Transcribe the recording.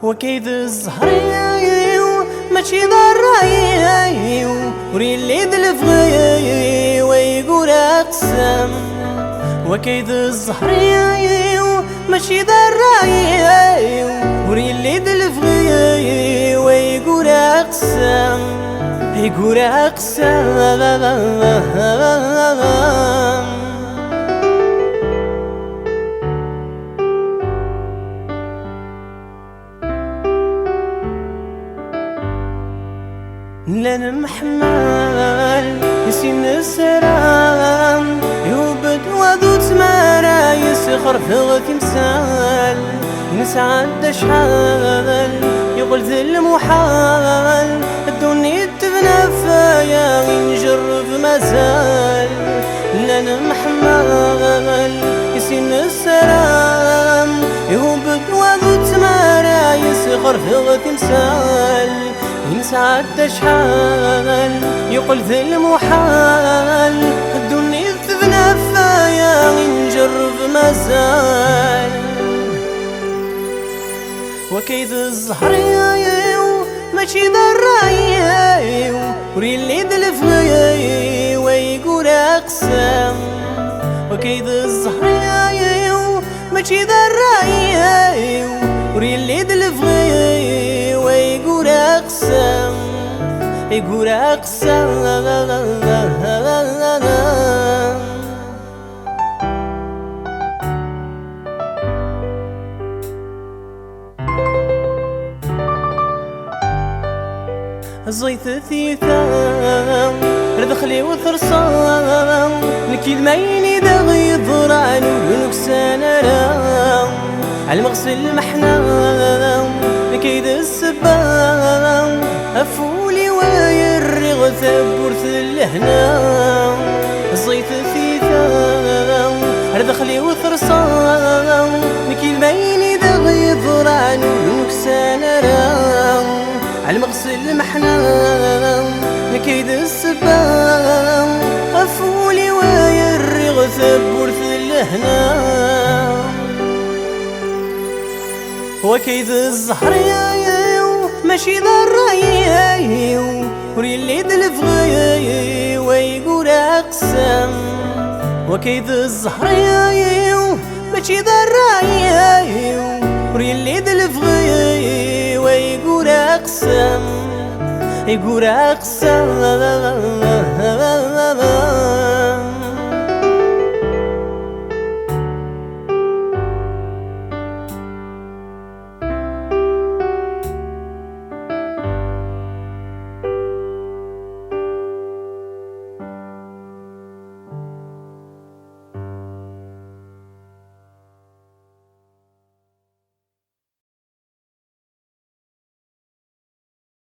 وكيد الزهري ماشي ضراي وري اللي دلفغي ويقول اقسم. وكيد الزهري ماشي ضراي وري اللي دلفغي ويقول اقسم. يقول اقسم لن محمل يسين السلام يوبد وذو تمارا يسخر في تمثال ينسعد شحال يقول ذي المحال الدنيا تبنى فيا ينجرب مازال. لن محمل يسين السلام يوبد وذو تمارا يسخر في تمثال ينسعد شحال يقول ذي المحال الدنيا تبنى فيا ينجرب مازال. وكيد الزهري ماشي ضراي وري اللي دلفغي ويقول اقسم. وكيد الزهري ماشي ضراي وري اللي دلفغي ويقول اقسم. يقول اقسم زيت ثيثام ردخلي وثرصام نكيل مايني دغي ضرعن ونكسان رام على المغسل محنام نكيد السبام أفولي ويرغ ثبور اللهنام. زيت ثيثام ردخلي وثرصام نكيل مايني دغي ضرعن ونكسان رام على المغسل محنام نكيد السبام أفولي ويرغ ثبور اللهنام. وكيد الزهري ماشي ضراي وري اللي دلفغي ويقول اقسم. وكيد الزهري ماشي ضراي وري اللي دلفغي ويقول اقسم. يقول اقسم